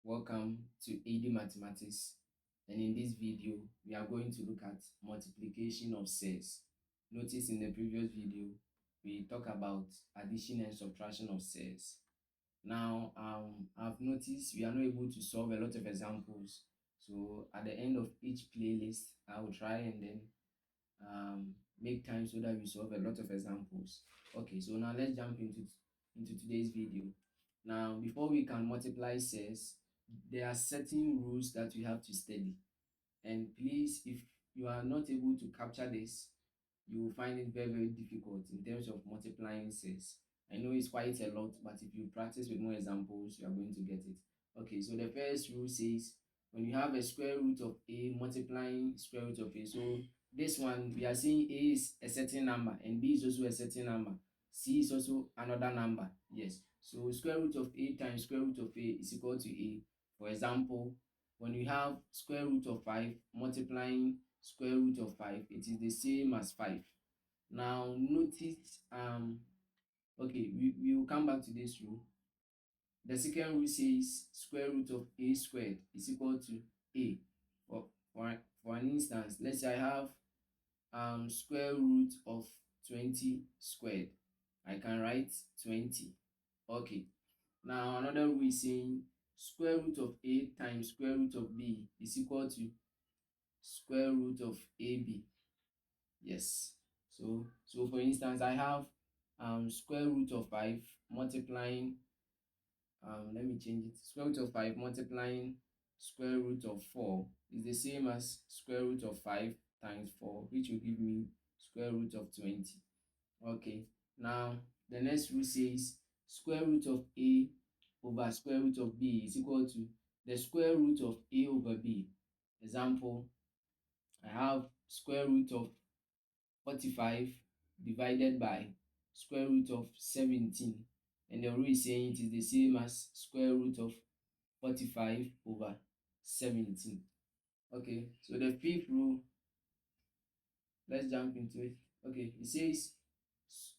Welcome to AD Mathematics, and in this video we are going to look at multiplication of cells. Notice in the previous video we talk about addition and subtraction of cells. Now I've noticed we are not able to solve a lot of examples, so at the end of each playlist I will try and then make time so that we solve a lot of examples. Okay, so now let's jump into today's video. Now, before we can multiply cells, there are certain rules that we have to study. And please, if you are not able to capture this, you will find it very, very difficult in terms of multiplying cells. I know it's quite a lot, but if you practice with more examples, you are going to get it. Okay, so the first rule says when you have a square root of a multiplying square root of a, so this one we are saying a is a certain number and b is also a certain number, c is also another number. Yes, so square root of a times square root of a is equal to a. For example, when you have square root of 5 multiplying square root of 5, it is the same as 5. Now notice okay, we will come back to this rule. The second rule says square root of a squared is equal to a. For an instance, let's say I have square root of 20 squared. I can write 20. Okay, now another rule is saying square root of a times square root of b is equal to square root of ab. Yes, so for instance I have square root of 5 multiplying let me change it. Square root of 5 multiplying square root of 4 is the same as square root of 5 times 4, which will give me square root of 20. Okay, now the next rule says square root of a over square root of b is equal to the square root of a over b. Example, I have square root of 45 divided by square root of 17, and the rule is saying it is the same as square root of 45 over 17. Okay, so the fifth rule, let's jump into it. Okay, it says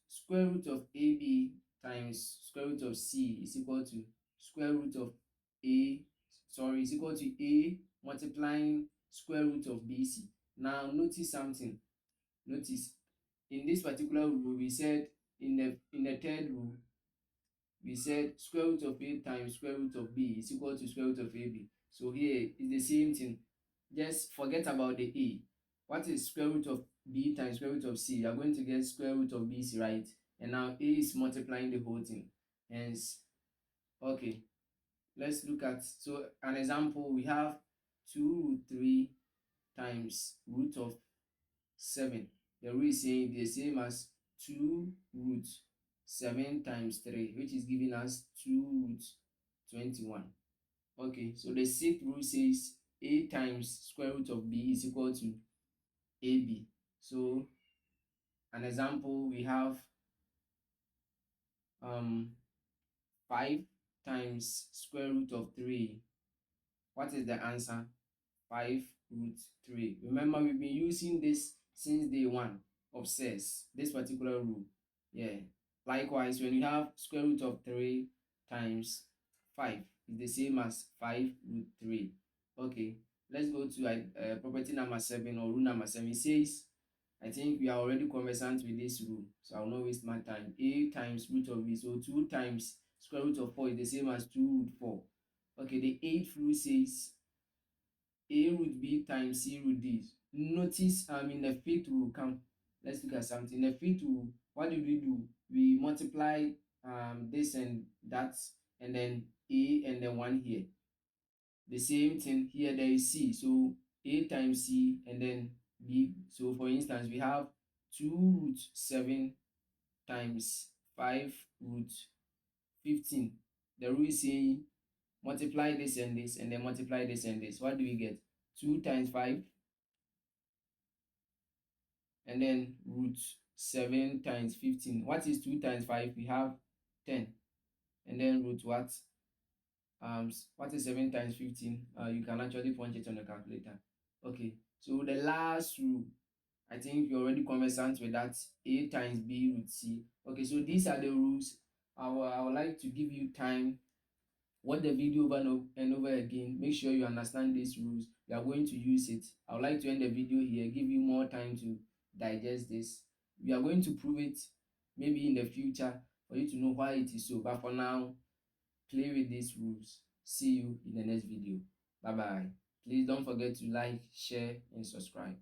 square root of ab times square root of c is equal to square root of is equal to a multiplying square root of bc. Now notice something. Notice in this particular rule we said in the third rule we said square root of a times square root of b is equal to square root of ab. So here is the same thing. Just forget about the a. What is square root of b times square root of c? You are going to get square root of bc, right? And now a is multiplying the whole thing. Hence, okay, let's look at, so an example, we have 2 root 3 times root of 7. The rule is saying the same as 2 root 7 times 3, which is giving us 2 root 21. Okay, so the sixth rule says a times square root of b is equal to ab. So an example, we have 5 times square root of 3. What is the answer? 5 root 3. Remember, we've been using this since day one of cells, this particular rule. Yeah. Likewise, when you have square root of 3 times 5, it's the same as 5 root 3. Okay, let's go to property number 7 or rule number 7. It says, I think we are already conversant with this rule, so I will not waste my time. A times root of b, so 2 times square root of 4 is the same as 2 root 4. Okay, the eighth rule says a root b times c root d. Notice in the fifth rule, let's look at something. In the fifth rule, what did we do? We multiply this and that, and then a and then 1 here. The same thing here, there is c, so a times c and then b. So for instance, we have 2 root 7 times 5 root 15. The rule is saying multiply this and this and then multiply this and this. What do we get? 2 times 5 and then root 7 times 15. What is 2 times 5? We have 10. And then root what? What is 7 times 15? You can actually punch it on the calculator. Okay, so the last rule, I think you're already conversant with that. A times b root c. Okay, so these are the rules. I would like to give you time Watch the video over and over again. Make sure you understand these rules. You are going to use it. I would like to end the video here, give you more time to digest this. We are going to prove it maybe in the future for you to know why it is so. But for now, play with these rules. See you in the next video. Bye bye. Please don't forget to like, share, and subscribe.